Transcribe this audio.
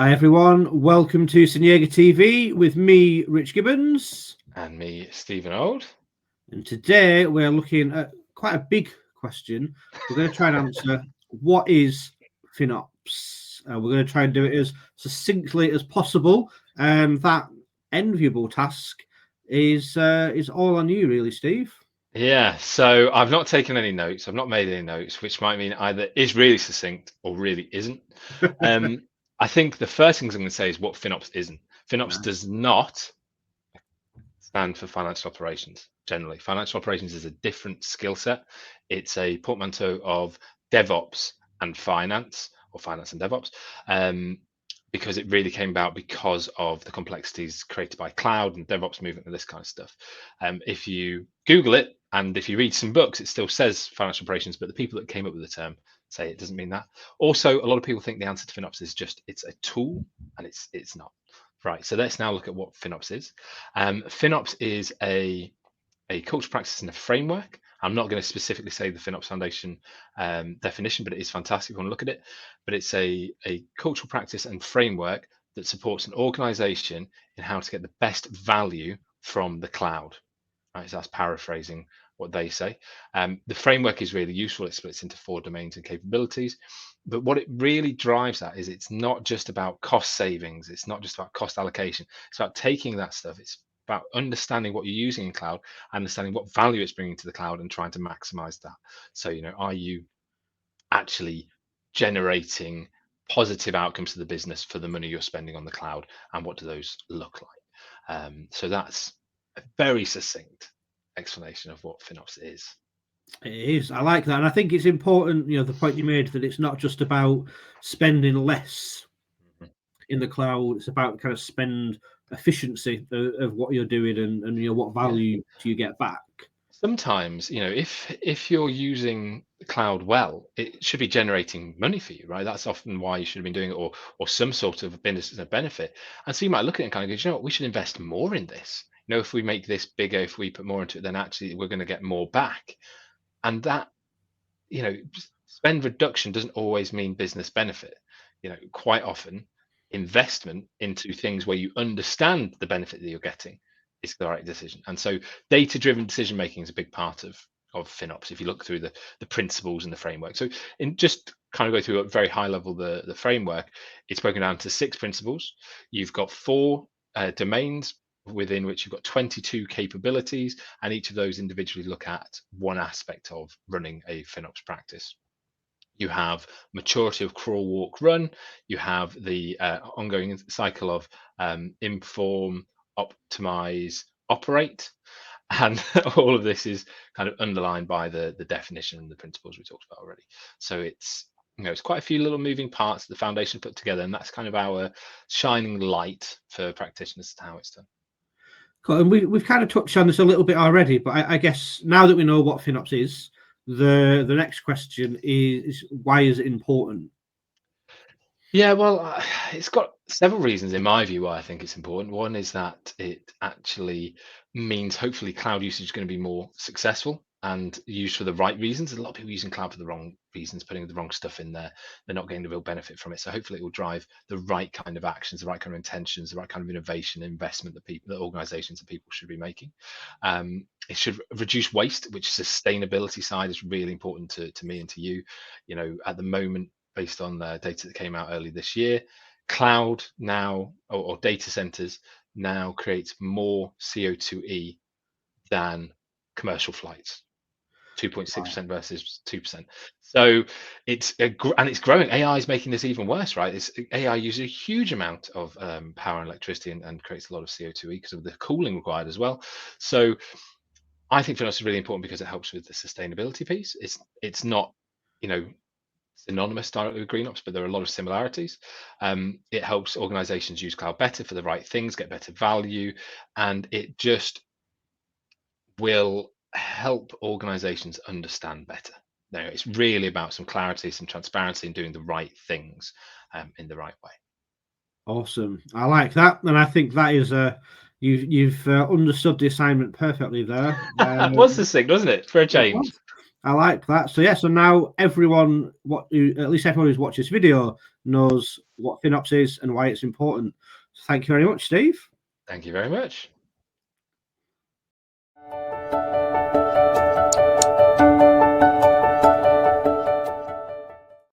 Hi everyone, welcome to SynyegaTV with me, Rich Gibbons. And me, Stephen Old. And today we're looking at quite a big question. We're going to try and answer what is FinOps. We're going to try and do it as succinctly as possible. That enviable task is all on you, really, Steve. Yeah, so I've not taken any notes. I've not made any notes, which might mean either is really succinct or really isn't. I think the first things I'm going to say is what FinOps isn't. FinOps does not stand for financial operations. Generally, financial operations is a different skill set. It's a portmanteau of DevOps and finance, or finance and DevOps, because it really came about because of the complexities created by cloud and DevOps movement and this kind of stuff. If you Google it and if you read some books, it still says financial operations, but the people that came up with the term say it doesn't mean that. Also, a lot of people think the answer to FinOps is just it's a tool, and it's not. Right, so let's now look at what FinOps is. FinOps is a cultural practice and a framework. I'm not going to specifically say the FinOps Foundation definition, but it is fantastic if you want to look at it. But it's a cultural practice and framework that supports an organization in how to get the best value from the cloud. Right, so that's paraphrasing what they say. The framework is really useful. It splits into 4 domains and capabilities. But what it really drives at is it's not just about cost savings. It's not just about cost allocation. It's about taking that stuff. It's about understanding what you're using in cloud, understanding what value it's bringing to the cloud, and trying to maximize that. So, are you actually generating positive outcomes to the business for the money you're spending on the cloud, and what do those look like? So that's a very succinct explanation of what FinOps is. It is. I like that. And I think it's important, the point you made that it's not just about spending less in the cloud. It's about kind of spend efficiency of what you're doing and what value do you get back. Sometimes, if you're using the cloud well, it should be generating money for you, right? That's often why you should have been doing it, or some sort of business benefit. And so you might look at it and kind of go, you know what, we should invest more in this. If we make this bigger, if we put more into it, then actually we're going to get more back. And that, spend reduction doesn't always mean business benefit. Quite often investment into things where you understand the benefit that you're getting is the right decision. And so data-driven decision making is a big part of FinOps if you look through the principles and the framework. So in just kind of go through a very high level the framework, it's broken down to 6 principles. You've got 4 domains within which you've got 22 capabilities, and each of those individually look at one aspect of running a FinOps practice. You have maturity of crawl, walk, run. You have the ongoing cycle of inform, optimize, operate. And all of this is kind of underlined by the definition and the principles we talked about already. So it's quite a few little moving parts the foundation put together, and that's kind of our shining light for practitioners to how it's done. Cool. And we've kind of touched on this a little bit already, but I guess now that we know what FinOps is, the next question is why is it important? Yeah, well, it's got several reasons in my view why I think it's important. One is that it actually means hopefully cloud usage is going to be more successful and used for the right reasons. A lot of people using cloud for the wrong reasons, putting the wrong stuff in there. They're not getting the real benefit from it. So hopefully it will drive the right kind of actions, the right kind of intentions, the right kind of innovation, investment that organizations and people should be making. It should reduce waste, which sustainability side is really important to me and to you. At the moment, based on the data that came out early this year, cloud now or data centers now creates more CO2e than commercial flights, 2.6% versus 2%. So it's growing. AI is making this even worse, right? AI uses a huge amount of power and electricity and creates a lot of CO2e because of the cooling required as well. So I think FinOps is really important because it helps with the sustainability piece. It's not, synonymous directly with GreenOps, but there are a lot of similarities. It helps organizations use cloud better for the right things, get better value, and it just will help organizations understand better. It's really about some clarity, some transparency, and doing the right things in the right way. Awesome. I like that. And I think that is you've understood the assignment perfectly there. Was the thing, wasn't it, for a change? I like that. So yeah, so now everyone, at least everyone who's watched this video knows what FinOps is and why it's important. So thank you very much, Steve. Thank you very much.